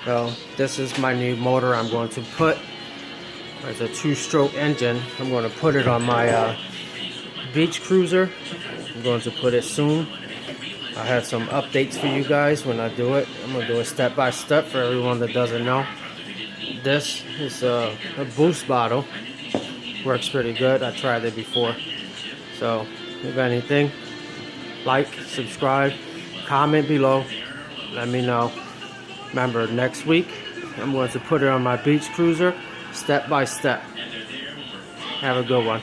So this is my new motor I'm going to put. It's a 2-stroke engine. I'm going to put it on my beach cruiser. I'm going to put it soon. I have some updates for you guys when I do it. I'm going to do it step by step for everyone that doesn't know. This is a boost bottle. Works pretty good. I tried it before. So if anything, like, subscribe, comment below. Let me know. Remember, next week I'm going to put it on my beach cruiser step by step. Have a good one.